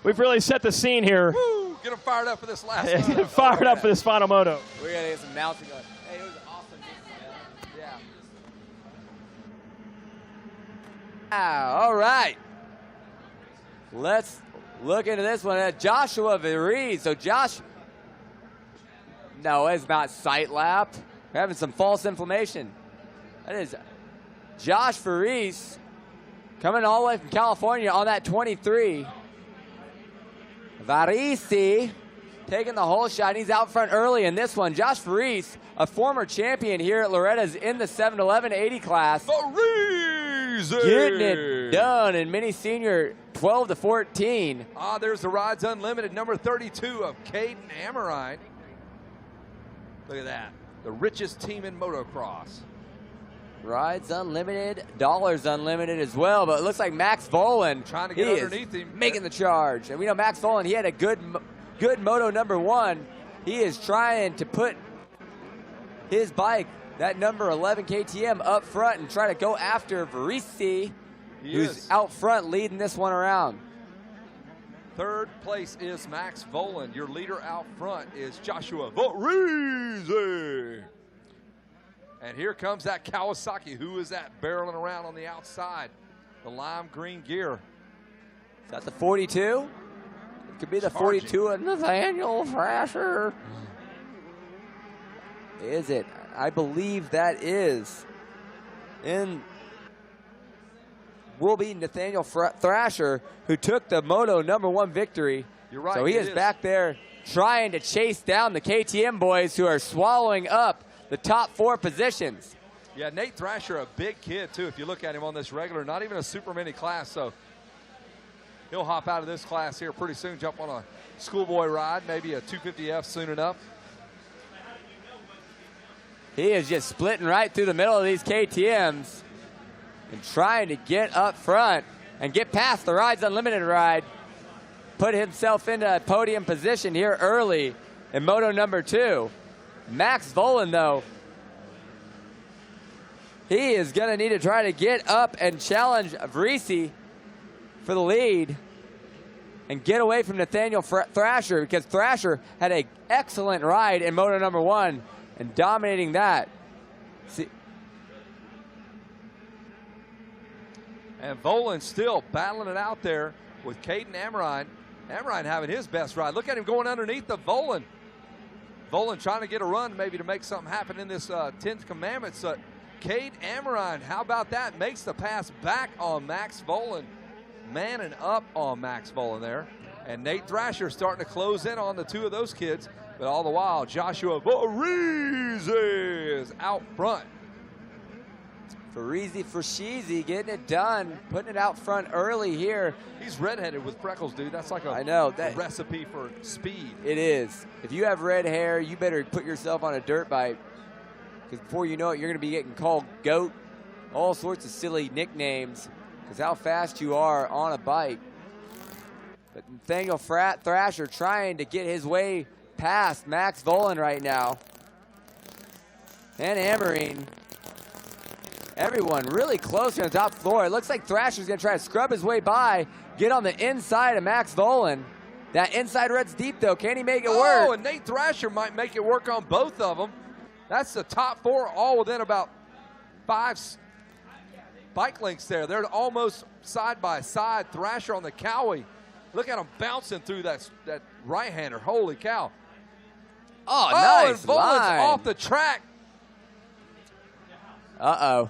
we've really set the scene here. Woo! Get them fired up for this last one. Fired up for this final moto. We're going to get some announcing going. Hey, it was awesome. Yeah. All right. Let's look into this one. Joshua Veriz. So Josh, no, it's not sight lapped. We're having some false inflammation. That is Josh Veriz coming all the way from California on that 23. Varisi taking the whole shot. He's out front early in this one. Josh Veriz, a former champion here at Loretta's in the 7-11-80 class. Veriz! Getting it done in mini senior 12 to 14. There's the Rides Unlimited, number 32 of Caden Amorine. Look at that. The richest team in motocross. Rides Unlimited, Dollars Unlimited as well, but it looks like Max Volan trying to get underneath him, making the charge. And we know Max Volan, he had a good moto number 1. He is trying to put his bike, that number 11 KTM, up front and try to go after Verisi, who's out front leading this one around. Third place is Max Volan. Your leader out front is Joshua Veriz. And here comes that Kawasaki. Who is that barreling around on the outside? The lime green gear. Is that the 42? It could be the 42 of Nathaniel Thrasher. Is it? I believe that is. Will be Nathaniel Thrasher, who took the Moto number 1 victory. You're right. So he is back there trying to chase down the KTM boys who are swallowing up the top 4 positions. Yeah, Nate Thrasher, a big kid, too, if you look at him on this regular. Not even a super mini class, so he'll hop out of this class here pretty soon, jump on a schoolboy ride, maybe a 250F soon enough. He is just splitting right through the middle of these KTMs and trying to get up front and get past the Rides Unlimited ride. Put himself into a podium position here early in Moto number 2. Max Volan, though, he is going to need to try to get up and challenge Verisi for the lead and get away from Nathaniel Thrasher, because Thrasher had an excellent ride in Moto number 1 and dominating that. And Volan still battling it out there with Caden Amorine. Amorine having his best ride. Look at him going underneath the Volan. Volan trying to get a run maybe to make something happen in this 10th Commandments. Cade Amorine, how about that? Makes the pass back on Max Volan. Manning up on Max Volan there. And Nate Thrasher starting to close in on the 2 of those kids. But all the while, Joshua Veriz is out front. Verizi getting it done, putting it out front early here. He's redheaded with freckles, dude. That's like a recipe for speed. It is. If you have red hair, you better put yourself on a dirt bike, because before you know it, you're going to be getting called GOAT, all sorts of silly nicknames, because how fast you are on a bike. But Nathaniel Thrasher trying to get his way past Max Volan right now. And Amorine. Everyone really close on the top floor. It looks like Thrasher's going to try to scrub his way by, get on the inside of Max Volan. That inside red's deep, though. Can he make it work? Oh, and Nate Thrasher might make it work on both of them. That's the top 4, all within about 5 bike lengths there. They're almost side by side. Thrasher on the Cowie. Look at him bouncing through that right-hander. Holy cow. Oh, nice and Volan's off the track. Uh-oh.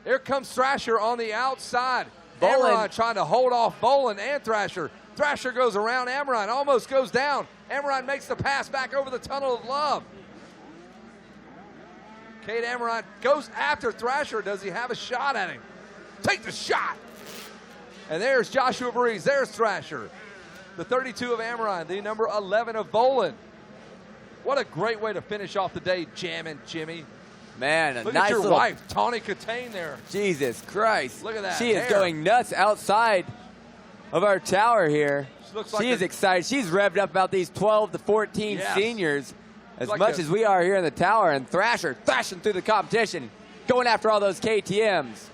Here comes Thrasher on the outside. Amorine trying to hold off Volan and Thrasher. Thrasher goes around Amorine, almost goes down. Amorine makes the pass back over the Tunnel of Love. Cade Amorine goes after Thrasher. Does he have a shot at him? Take the shot. And there's Joshua Veriz. There's Thrasher. The 32 of Amorine, the number 11 of Volan. What a great way to finish off the day, jamming Jimmy. Man, Look nice at your little wife, Tawny Catane there. Jesus Christ. Look at that. She is going nuts outside of our tower here. She is excited. She's revved up about these 12 to 14 seniors as much as we are here in the tower. And Thrasher thrashing through the competition, going after all those KTMs.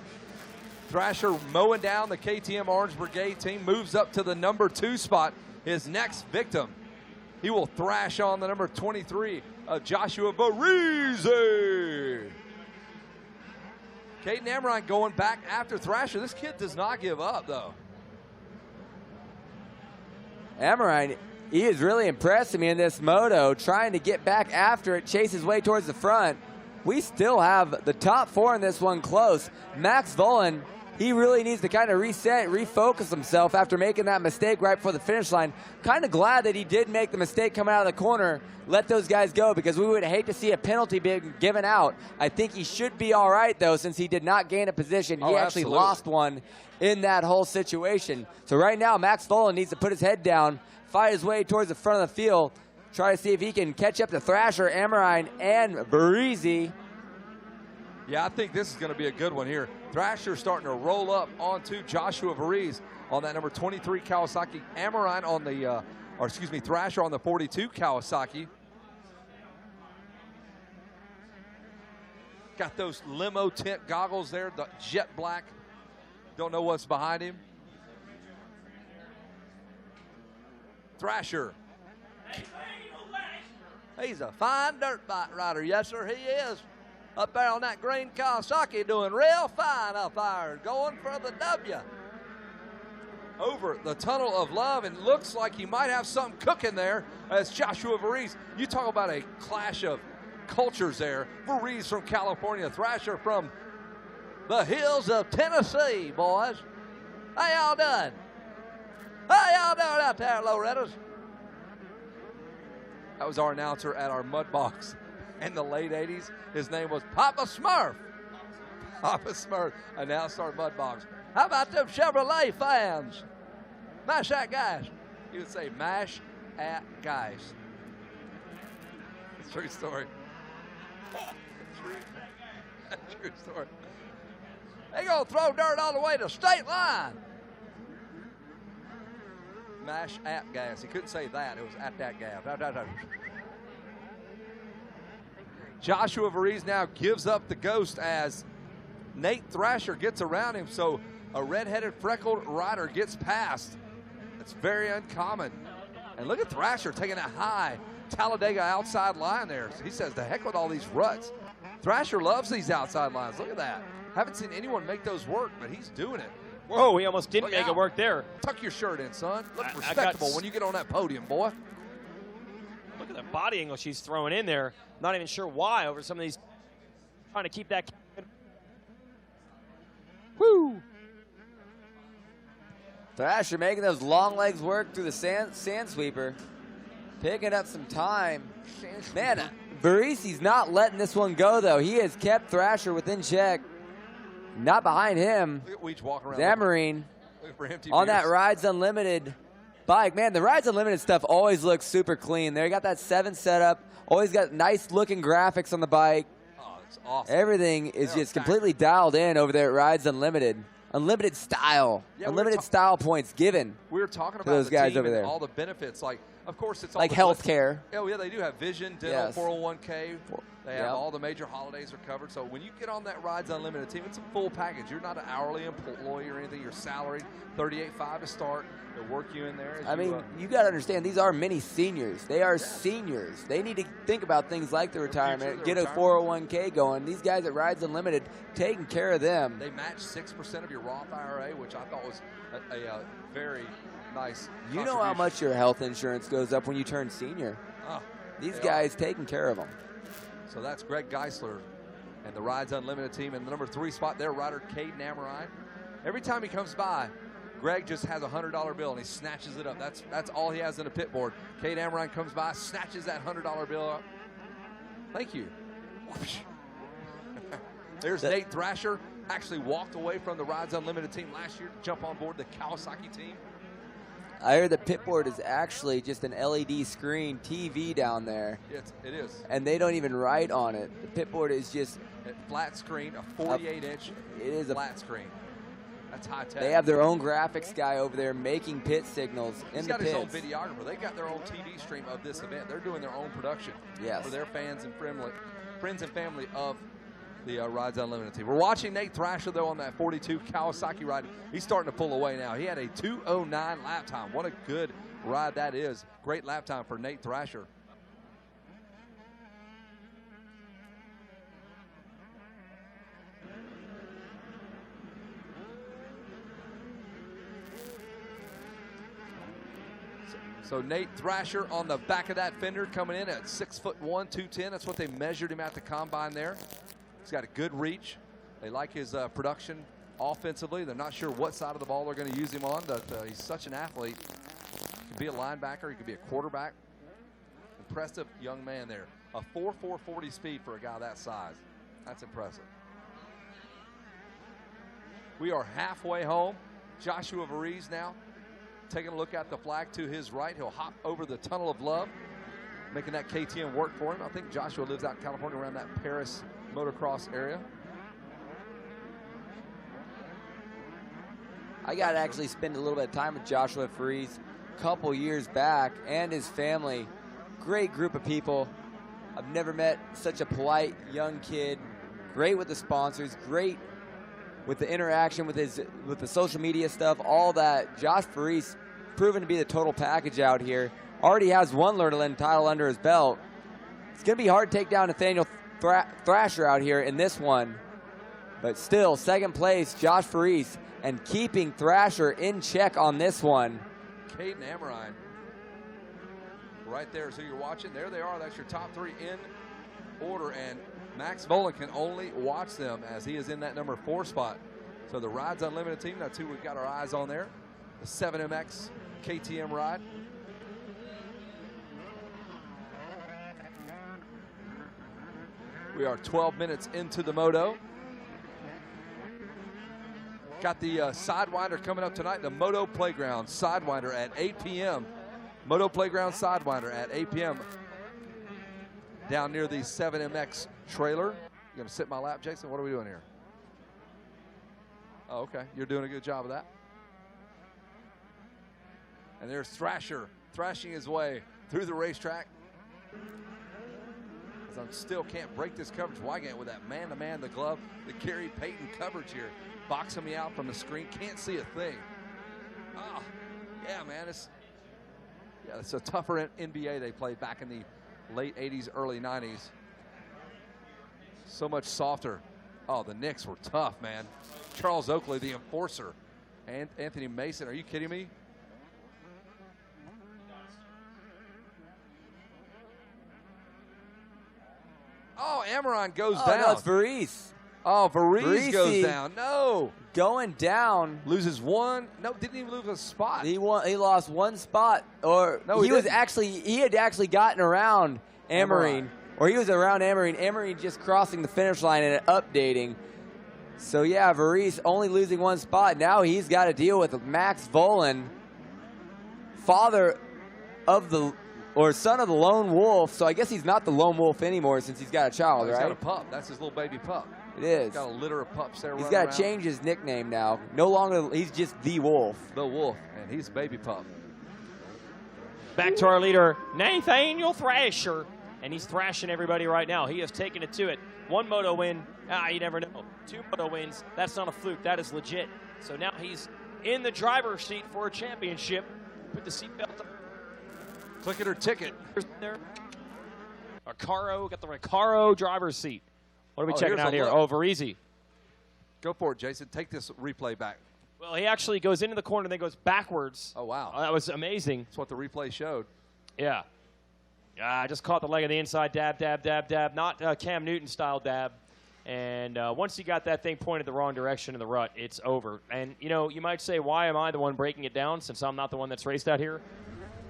Thrasher mowing down the KTM Orange Brigade team, moves up to the number 2 spot. His next victim, he will thrash on the number 23, Joshua Varize. Caden Amrine going back after Thrasher. This kid does not give up, though. Amrine, he is really impressing me in this moto, trying to get back after it, chase his way towards the front. We still have the top 4 in this one close. Max Volan, he really needs to kind of reset, refocus himself after making that mistake right before the finish line. Kind of glad that he did make the mistake coming out of the corner, let those guys go, because we would hate to see a penalty being given out. I think he should be all right, though, since he did not gain a position. He actually lost one in that whole situation. So right now, Max Volan needs to put his head down, fight his way towards the front of the field, try to see if he can catch up to Thrasher, Amrine, and Varize. Yeah, I think this is going to be a good one here. Thrasher starting to roll up onto Joshua Varize on that number 23 Kawasaki. Amrine on the, Thrasher on the 42 Kawasaki. Got those limo tint goggles there, the jet black. Don't know what's behind him. Thrasher. He's a fine dirt bike rider. Yes, sir, he is. Up there on that green Kawasaki doing real fine up there. Going for the W. Over the Tunnel of Love, and looks like he might have something cooking there as Joshua Varize. You talk about a clash of cultures there. Varize from California, Thrasher from the hills of Tennessee, boys. How y'all doing? How y'all doing out there, Lorettas? That was our announcer at our mud box in the late 80s. His name was Papa Smurf. Papa Smurf announced our mud box. How about them Chevrolet fans? Mash that guys. He would say, mash at guys. It's a true story. True story. They gonna throw dirt all the way to state line. Mash at gas. He couldn't say that. It was at that gas. Joshua Varize now gives up the ghost as Nate Thrasher gets around him, so a red-headed, freckled rider gets past. It's very uncommon. And look at Thrasher taking a high Talladega outside line there. He says, the heck with all these ruts. Thrasher loves these outside lines. Look at that. Haven't seen anyone make those work, but he's doing it. Whoa, he almost didn't Look make out. it work there. Tuck your shirt in, son. Look I got respectable when you get on that podium, boy. Look at the body angle she's throwing in there. Not even sure why over some of these. Trying to keep that. Woo! Thrasher making those long legs work through the sand sweeper. Picking up some time. Man, Varize's not letting this one go, though. He has kept Thrasher within check. Not behind him. Look at Weech walking around. Zamarine Looking for empty on that beers. Rides Unlimited bike. Man, the Rides Unlimited stuff always looks super clean. They got that 7 setup. Always got nice looking graphics on the bike. Oh, it's awesome. Everything is They're just completely dialed in over there at Rides Unlimited. Unlimited style. Yeah, Unlimited style points given. We were talking about those the guys team over and there. all the benefits. Like, of course, it's all Like the health care. Oh, yeah, they do have vision, dental, Yes. 401k. They have Yep. all the major holidays are covered. So when you get on that Rides Unlimited team, it's a full package. You're not an hourly employee or anything. You're salaried, $38.5 to start. They'll work you in there. As I mean, you got to understand, these are many seniors. They are seniors. They need to think about things like the retirement, get a 401k going. These guys at Rides Unlimited taking care of them. They match 6% of your Roth IRA, which I thought was a very nice You know how much your health insurance goes up when you turn senior. Oh, These they guys taking care of them. So that's Greg Geisler and the Rides Unlimited team. And the number 3 spot there, rider Caden Amrine. Every time he comes by, Greg just has a $100 bill and he snatches it up. That's all he has in a pit board. Caden Amrine comes by, snatches that $100 bill up. Thank you. There's Nate Thrasher. Actually walked away from the Rides Unlimited team last year to jump on board the Kawasaki team. I heard the pit board is actually just an LED screen TV down there. It is. And they don't even write on it. The pit board is just A flat screen, a 48-inch flat screen. That's high tech. They have their own graphics guy over there making pit signals in He's the got pits. his own videographer. They got their own TV stream of this event. They're doing their own production Yes. for their fans and friends and family of the Rides Unlimited team. We're watching Nate Thrasher, though, on that 42 Kawasaki ride. He's starting to pull away now. He had a 2:09 lap time. What a good ride that is. Great lap time for Nate Thrasher. So Nate Thrasher on the back of that fender, coming in at 6'1", 210. That's what they measured him at the combine there. He's got a good reach. They like his production offensively. They're not sure what side of the ball they're going to use him on, but he's such an athlete. He could be a linebacker. He could be a quarterback. Impressive young man there. A 4.440 speed for a guy that size. That's impressive. We are halfway home. Joshua Varese now taking a look at the flag to his right. He'll hop over the Tunnel of Love, making that KTM work for him. I think Joshua lives out in California around that Paris motocross area. I got to actually spend a little bit of time with Joshua Varese a couple years back and his family. Great group of people. I've never met such a polite young kid. Great with the sponsors. Great with the interaction with the social media stuff, all that. Josh Varese proven to be the total package out here. Already has one Loretta title under his belt. It's going to be hard to take down Nathaniel Thrasher out here in this one. But still, second place, Josh Varese, and keeping Thrasher in check on this one. Caden Amrine right there. So you're watching. There they are. That's your top three in order. And Max Volan can only watch them as he is in that number 4 spot. So the Rides Unlimited team, that's who we've got our eyes on there. The 7MX KTM ride. We are 12 minutes into the Moto. Got the Sidewinder coming up tonight, the Moto Playground Sidewinder at 8 p.m. Moto Playground Sidewinder at 8 p.m. down near the 7MX trailer. You gonna sit in my lap, Jason? What are we doing here? Oh, okay. You're doing a good job of that. And there's Thrasher thrashing his way through the racetrack. As I still can't break this coverage. Wygant with that man-to-man, the glove, the Gary Payton coverage here. Boxing me out from the screen. Can't see a thing. Oh, yeah, man. It's a tougher NBA they played back in the late 80s, early 90s. So much softer. Oh, the Knicks were tough, man. Charles Oakley, the enforcer. And Anthony Mason, are you kidding me? Oh, Amaron goes down. No, it's Varese. Oh, Varese goes down. No. Going down. Loses one. No, didn't even lose a spot. He lost one spot. Or no, he had actually gotten around Amarine. Or he was around Amarine. Amarine just crossing the finish line and updating. So, yeah, Varese only losing one spot. Now he's got to deal with Max Volan, father of or son of the lone wolf. So I guess he's not the lone wolf anymore since he's got a child, right? He's got a pup. That's his little baby pup. It is. He's got a litter of pups there. He's got to change his nickname now. No longer, he's just the wolf. The wolf, and he's a baby pup. Back to our leader, Nathaniel Thrasher. And he's thrashing everybody right now. He has taken it to it. One moto win, you never know. 2 moto wins, that's not a fluke. That is legit. So now he's in the driver's seat for a championship. Put the seatbelt on. Click it or ticket. There. Recaro, got the Recaro driver's seat. What are we checking out here? Look. Oh, Varese. Go for it, Jason. Take this replay back. Well, he actually goes into the corner and then goes backwards. Oh, wow. That was amazing. That's what the replay showed. Yeah. I just caught the leg of the inside, dab, dab, dab, dab. Not Cam Newton-style dab. And once he got that thing pointed the wrong direction in the rut, it's over. And, you know, you might say, why am I the one breaking it down since I'm not the one that's raced out here?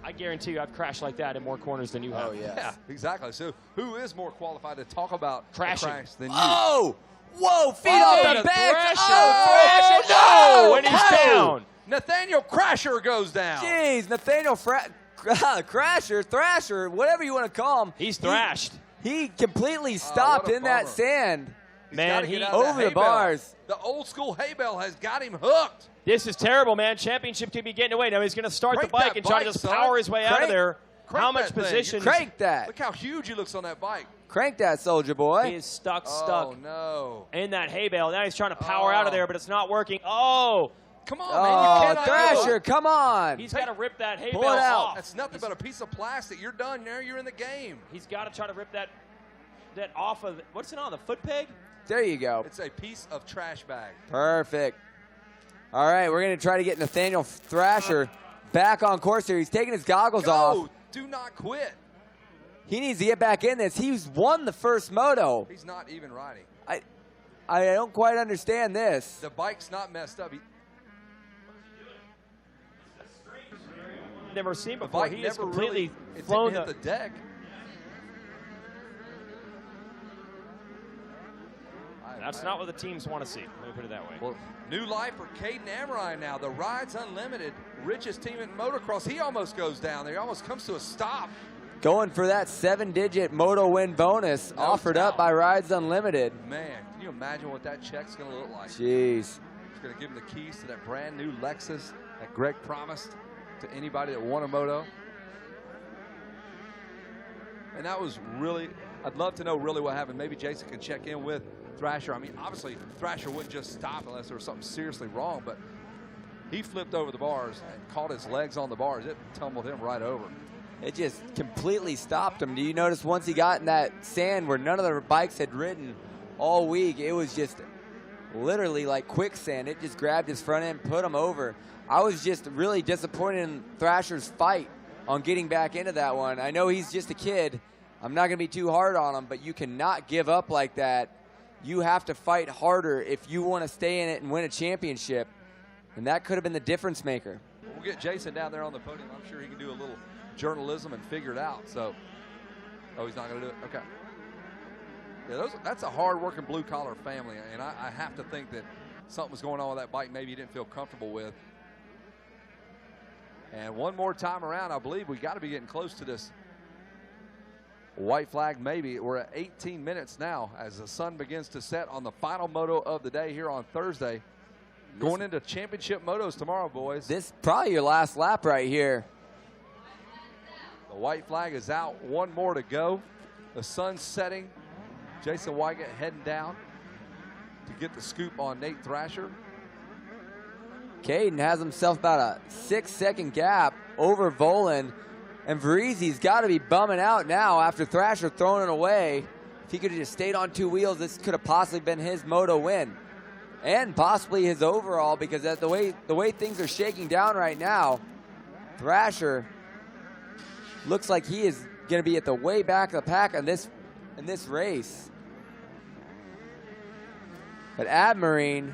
I guarantee you I've crashed like that in more corners than you have. Oh, yes. Yeah, exactly. So who is more qualified to talk about crashing crash than you? Oh! Whoa, feet off the bench. Thrasher, no! And he's down. Nathaniel Crasher goes down. Jeez, Nathaniel Crasher, Thrasher, whatever you want to call him. He's thrashed. He completely stopped what a in that bummer. sand. Man, He's he over the bars. The old school hay bale has got him hooked. This is terrible, man. Championship could be getting away. Now he's going to start Crank the bike that and try to bike, just son. power his way out of there. How much that thing. position? Crank that. Look how huge he looks on that bike. Crank that, soldier boy. He is stuck Oh, no. in that hay bale. Now he's trying to power out of there, but it's not working. Oh, Come on, man. You cannot do it. Thrasher, come on. he's got to rip that hay Pull bale it out. off. That's nothing but a piece of plastic. You're done there. You're in the game. He's got to try to rip that off of, what's it on, the foot peg? There you go. It's a piece of trash bag. Perfect. All right, we're going to try to get Nathaniel Thrasher back on course here. He's taking his goggles off. Go. Do not quit. He needs to get back in this. He's won the first moto. He's not even riding. I don't quite understand this. The bike's not messed up. Never seen The before. bike He is never completely really flown hit the deck. That's not what the teams want to see. Let me put it that way. Well, new life for Caden Amrine now. The Rides Unlimited, richest team in motocross. He almost goes down there. He almost comes to a stop. Going for that 7-digit moto win bonus No offered doubt. up by Rides Unlimited. Man, can you imagine what that check's going to look like? Jeez. He's going to give him the keys to that brand new Lexus that Greg promised to anybody that won a moto. And that was really, I'd love to know really what happened. Maybe Jason can check in with Thrasher. I mean, obviously, Thrasher wouldn't just stop unless there was something seriously wrong, but he flipped over the bars and caught his legs on the bars. It tumbled him right over. It just completely stopped him. Do you notice once he got in that sand where none of the bikes had ridden all week, it was just literally like quicksand. It just grabbed his front end, put him over. I was just really disappointed in Thrasher's fight on getting back into that one. I know he's just a kid. I'm not going to be too hard on him, but you cannot give up like that. You have to fight harder if you want to stay in it and win a championship. And that could have been the difference maker. We'll get Jason down there on the podium. I'm sure he can do a little journalism and figure it out. So, oh, he's not going to do it? Okay. Yeah, that's a hard-working blue-collar family, and I have to think that something was going on with that bike maybe he didn't feel comfortable with. And one more time around, I believe we got to be getting close to this white flag maybe. We're at 18 minutes now as the sun begins to set on the final moto of the day here on Thursday. Going into championship motos tomorrow, boys. This is probably your last lap right here. The white flag is out. One more to go. The sun's setting. Jason Wygant heading down to get the scoop on Nate Thrasher. Caden has himself about a 6-second gap over Volan. And Varizi's got to be bumming out now after Thrasher throwing it away. If he could have just stayed on two wheels, this could have possibly been his moto win. And possibly his overall, because the way things are shaking down right now, Thrasher looks like he is going to be at the way back of the pack in this race. But Admarine,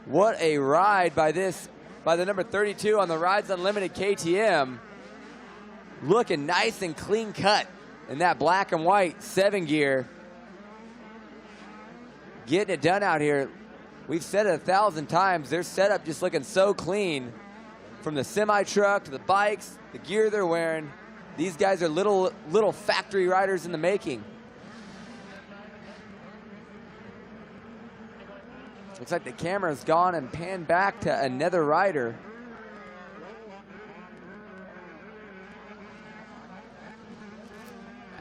what a ride by the number 32 on the Rides Unlimited KTM. Looking nice and clean cut in that black and white 7 gear. Getting it done out here. We've said it 1,000 times. Their setup just looking so clean. From the semi-truck to the bikes, the gear they're wearing. These guys are little factory riders in the making. Looks like the camera's gone and panned back to another rider.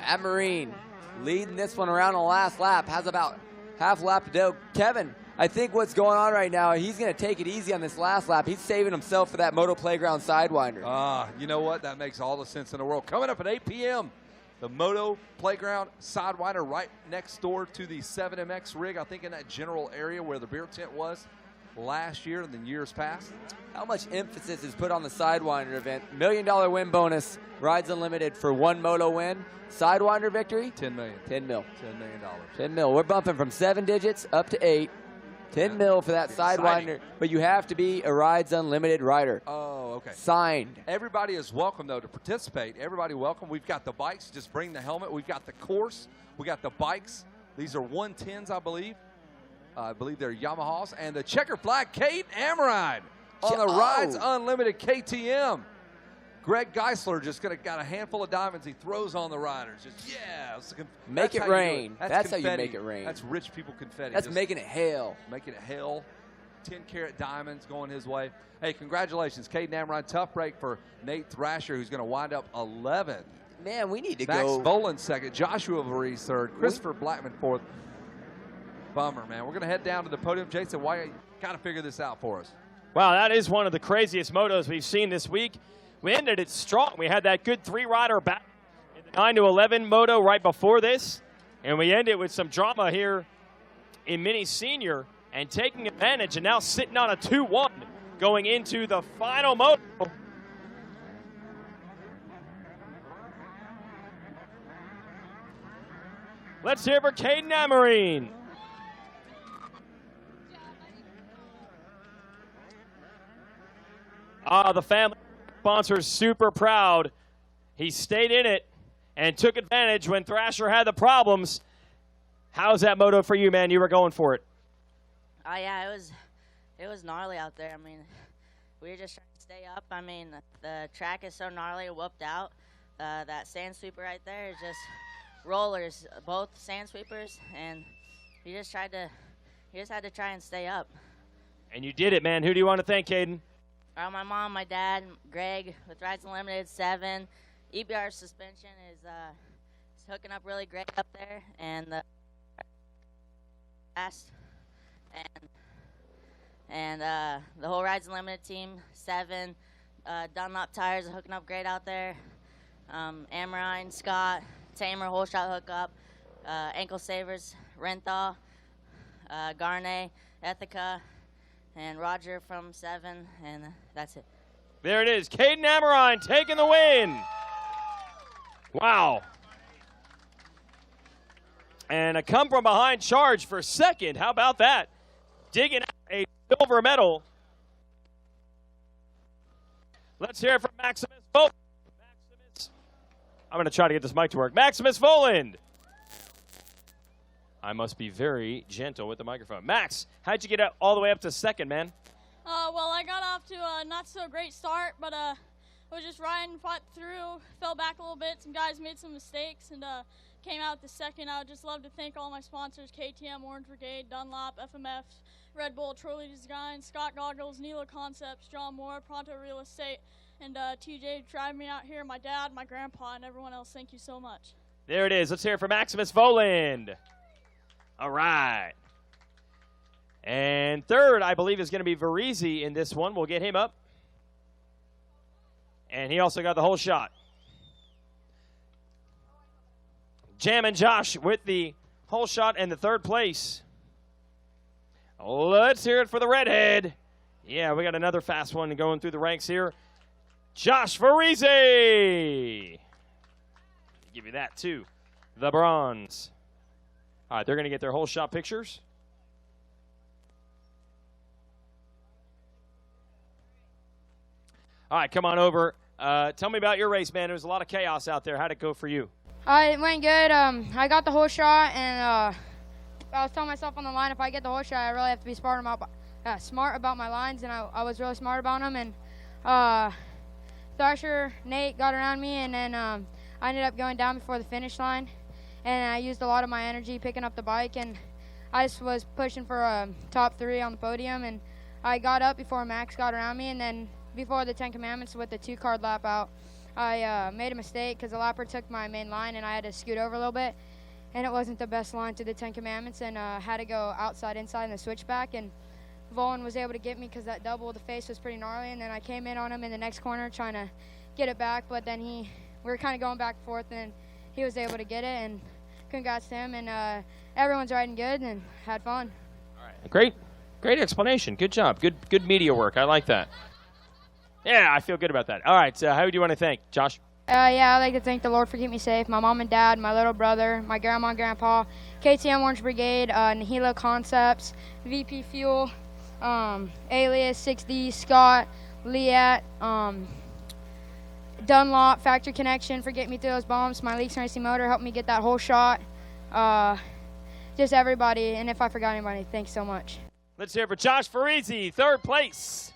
Admarine leading this one around the last lap. Has about half lap to go. Kevin, I think what's going on right now, he's going to take it easy on this last lap. He's saving himself for that Moto Playground Sidewinder. You know what? That makes all the sense in the world. Coming up at 8 p.m., the Moto Playground Sidewinder right next door to the 7MX rig, I think in that general area where the beer tent was last year and the years past. How much emphasis is put on the Sidewinder event? $1 million win bonus, Rides Unlimited for one moto win. Sidewinder victory? $10 million. $10 mil. $10 million. 10 mil. We're bumping from 7 digits up to 8. 10 mil for that Sidewinder, but you have to be a Rides Unlimited rider. Oh, okay. Signed. Everybody is welcome, though, to participate. Everybody welcome. We've got the bikes. Just bring the helmet. We've got the course. We got the bikes. These are 110s, I believe. I believe they're Yamahas. And the checker flag, Kate Amrine on the Rides Unlimited KTM. Greg Geisler just got a handful of diamonds he throws on the riders. Just, yeah. Make it rain. That's how you make it rain. That's rich people confetti. That's making it hail. Making it hail. 10-carat diamonds going his way. Hey, congratulations, Caden Amrine. Tough break for Nate Thrasher, who's going to wind up 11th. Man, we need to Max go. Boland second, Joshua Varese third, Christopher Blackman fourth. Bummer, man. We're going to head down to the podium. Jason, why you got to figure this out for us? Wow, that is one of the craziest motos we've seen this week. We ended it strong. We had that good three-rider back in the 9 to 11 moto right before this, and we ended with some drama here in Mini Senior and taking advantage, and now sitting on a 2-1 going into the final moto. Let's hear it for Caden Amrine. The family sponsor's super proud. He stayed in it and took advantage when Thrasher had the problems. How's that moto for you, man? You were going for it. Oh yeah, it was gnarly out there. I mean, we were just trying to stay up. I mean, the track is so gnarly, whooped out. That sand sweeper right there is just rollers, both sand sweepers, and you just had to try and stay up. And you did it, man. Who do you want to thank, Caden? My mom, my dad, Greg with Rides Unlimited 7. EBR suspension is hooking up really great up there, and the fast and the whole Rides Unlimited team 7. Dunlop tires are hooking up great out there. Amrine, Scott, Tamer, whole shot hookup, Ankle Savers, Renthal, Garnet, Ethica, and Roger from 7, and that's it. There it is. Caden Amrine taking the win. Wow. And a come-from-behind charge for second. How about that? Digging out a silver medal. Let's hear it from Maximus Voland. I'm going to try to get this mic to work. Maximus Voland. I must be very gentle with the microphone. Max, how'd you get all the way up to second, man? Well, I got off to a not-so-great start, but I was just riding, fought through, fell back a little bit. Some guys made some mistakes, and came out to second. I would just love to thank all my sponsors, KTM, Orange Brigade, Dunlop, FMF, Red Bull, Trolley Design, Scott Goggles, Nilo Concepts, John Moore, Pronto Real Estate, and TJ driving me out here, my dad, my grandpa, and everyone else. Thank you so much. There it is. Let's hear it for Maximus Voland. All right. And third, I believe, is going to be Varese in this one. We'll get him up. And he also got the whole shot. Jam and Josh with the whole shot and the third place. Let's hear it for the redhead. Yeah, we got another fast one going through the ranks here. Josh Varese. Give you that, too. The bronze. All right, they're going to get their whole shot pictures. All right, come on over. Tell me about your race, man. There was a lot of chaos out there. How'd it go for you? It went good. I got the whole shot, and I was telling myself on the line, if I get the whole shot, I really have to be smart about my lines, and I was really smart about them. And Thrasher, Nate got around me, and then I ended up going down before the finish line, and I used a lot of my energy picking up the bike, and I just was pushing for a top 3 on the podium, and I got up before Max got around me, and then before the 10 Commandments with the 2-card lap out, I made a mistake because the lapper took my main line, and I had to scoot over a little bit, and it wasn't the best line to the 10 Commandments, and had to go outside, inside, in the switchback, and Volan was able to get me because that double of the face was pretty gnarly, and then I came in on him in the next corner trying to get it back, but then we were kind of going back and forth, and he was able to get it, and congrats to him, and everyone's riding good and had fun. All right. Great explanation. Good job. Good media work. I like that. Yeah, I feel good about that. All right, who do you want to thank, Josh? Yeah, I'd like to thank the Lord for keeping me safe, my mom and dad, my little brother, my grandma and grandpa, KTM Orange Brigade, Nihilo Concepts, VP Fuel, Alias, 6D, Scott, Liat, Dunlop, Factory Connection for getting me through those bumps, my Leaks Racing Motor helped me get that whole shot, just everybody, and if I forgot anybody, thanks so much. Let's hear it for Josh Varese, third place.